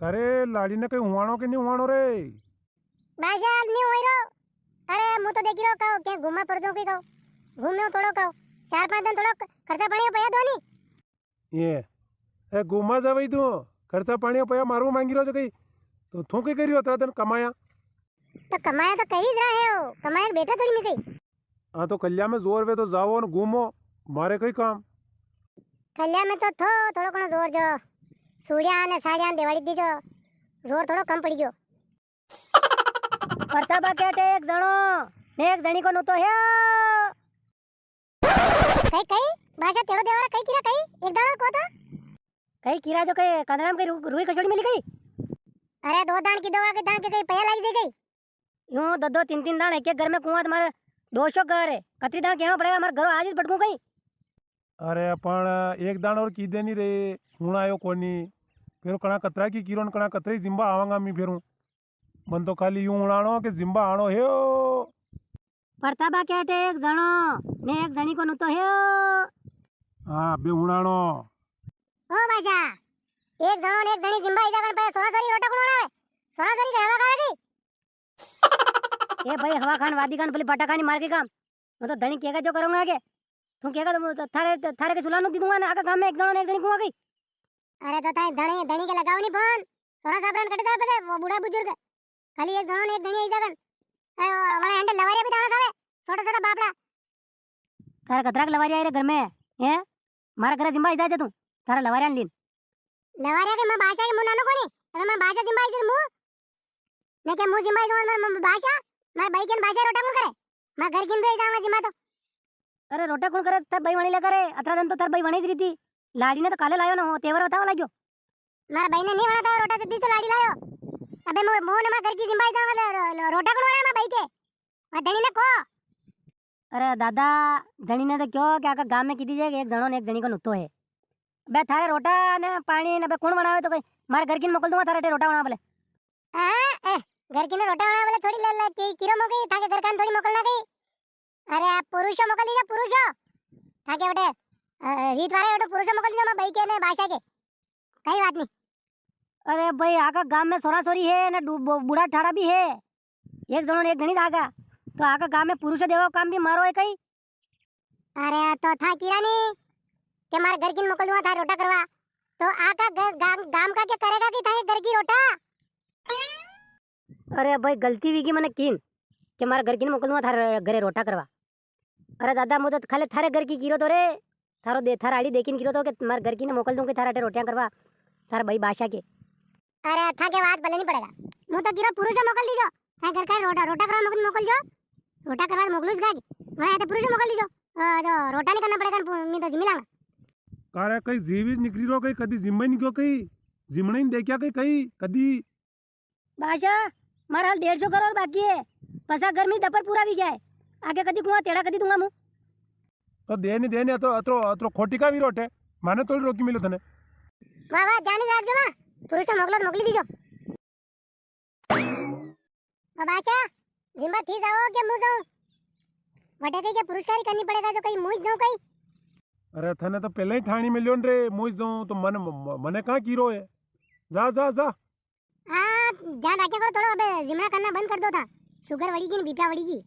करे लाड़ी ने कहीं हुआणो कि नहीं हुआणो रे? बाशाल नहीं होई रो। अरे मु तो देखी रो कहू के घुमा पड़ जाऊं की कहू घूमने थोड़ो कहू 4-5 दिन थोड़ो खर्चा पानी पया दो नहीं ये ए घुमा जावई तू खर्चा पानी पया मारू मांगी रो जो कहीं तो थू के करियो अतरा दिन कमाया तो कमाया तो करी रहा है हो कमाया के बेटा थोड़ी में कही हाँ तो कल्या में जोर वे तो जाओ न घूमो मारे कई काम कल्या में तो थोड़ो घणो जोर जो सूर्या ने साड़िया दिवाળી दीजो जोर थोड़ो कम पड़ी गयो परताबा केटे एक जणो ने एक जणी को नु तो है कई भाषा तेरो देवारा कई कीरा कई एक दाणो को तो कई कीरा जो कई कंदराम कई रुई कचौड़ी मिली गई अरे 2 दाण की दवा के दाण के कई पया लागी गई यूं 2-2 3-3 दाण एक एक घर में कुआं तुम्हारे 200 घर है कतरी दाण कहना पड़ेगा हमारे घर आज ही भटकू गई अरे पण एक दाण और की देनी रे हुण आयो कोनी फिर कणा कतरा की कीरो न कणा कतरी जिम्बा आवांगा मी फिरू मन तो खाली यूं उड़ाणो के जिम्बा आणो हे परताबा केटे एक जणो ने एक जणी को नु तो है हाँ बे उड़ाणो ओ बाजा एक जणो ने एक जणी जिम्बा इजा कण पे सोना सरी रोटा कोण आवे सोना सरी के हवा खावे की ए भाई हवा खान वादी खान भले पटा खानी मार के काम मैं तो धनी केगा जो करूंगा आगे तू केगा तो थारे के चुला नु दी दूंगा ना आका गांव में एक जणो ने एक जणी को आ गई अरे तो ताई धणी धणी के लगाओ नी फोन सोना साबरन कट जाए पे वो बूढ़ा बुजुर्ग खाली एक जणो ने एक धणी इजा कण वाला हैंडल लवारिया भी दाना सावे छोटा छोटा बापड़ा थारे कतरा के लवारिया रे घर में हैं मारा घर जिम्बा इजा तू थारा लवारिया लीन लवारिया के मां भाषा के मुनानो कोनी अबे मां भाषा जिम्बा इजा मु ने के मु जिम्बा इजा मां भाषा मार भाई के भाषा रोटा कोण करे मां घर किन दे जावा जिम्बा तो अरे रोटा कोण करे तब भाई वणी ले करे अतरा दिन तो तार भाई वणी ज रीती लाड़ी ने तो काले लायो ना तेवर बतावा लाग्यो मार भाई ने नहीं वणा था रोटा दी तो लाड़ी लायो अबे मो ने मां घर की जिम्बा इजा रोटा कोण वणा मां भाई के आ धणी ने को अरे दादा धणी ने तो क्यों क्या का गांव में कीधी जे एक जणो ने एक जणी को नुतो है बे थारे रोटा ने पानी ने बे कोण बनावे तो कई मार घर की मोकल दूंगा थारे रोटा बना बोले ए घर की ने रोटा बना बोले थोड़ी ले की किरो मोके थाके घर कान थोड़ी मोकल ना गई अरे आप पुरुषो मोकल दीजा पुरुषो थाके बटे रीत वाले बटे पुरुषो मोकल दीजा मां भाई के ने भाषा के कई बात नहीं अरे भाई आका गांव में सोरा सोरी है ना बूढ़ा ठाड़ा भी है एक जणो ने एक जणी आगा तो आका गांव में पुरुष देवा काम भी मारो है कई अरे तो था किरानी के मार घर की मोकल दूंगा था रोटा करवा तो आका गांव का क्या करेगा कि था घर की रोटा अरे भाई गलती भी की मैंने कीन के मार घर की मोकल दूंगा था घरे रोटा करवा अरे दादा मु तो खाले थारे घर की कीरो तो रे थारो दे थारा आड़ी देखिन कीरो तो के मार घर की ने मोकल दूं के थारा रोटियां करवा थार भाई भाषा के अरे था के बात भले नहीं पड़ेगा मु तो कीरो पुरुष मोकल दीजो था घर का रोटा करवा मोकल जो रोटा करवा मोकलुस गागी मैं आते पुरुष मोकल दीजो जो रोटा नहीं करना पड़ेगा मी तो जिमिलांगा कारे कई जीविज निकली रो कई कदी जिम्मे नहीं क्यों कई जिमणे नहीं देखया कई कदी भाषा मारा हाल 150 करोड़ बाकी है पसा गर्मी दपर पूरा भी गया है आगे कदी कुआं तेड़ा कदी दूंगा मु तो देने तो अतरो अतरो खोटी का भी रोटे माने तो रोकी मिलो तने वाह वाह ध्यान राखजो ना पुरुष मोकली दीजो बाबा जिम्बा थी जाओ के मु जाऊं वटे कई के पुरस्कारी करनी पड़ेगा जो कई मुई जाऊं कई अरे थने तो पहले ही ठाणी मिलियो रे मुई जाऊं तो मने कहां कीरो है जा जा जा हां ध्यान रखे करो थोड़ा अबे जिमड़ा करना बंद कर दो था शुगर वड़ी की बीपीआ वड़ी की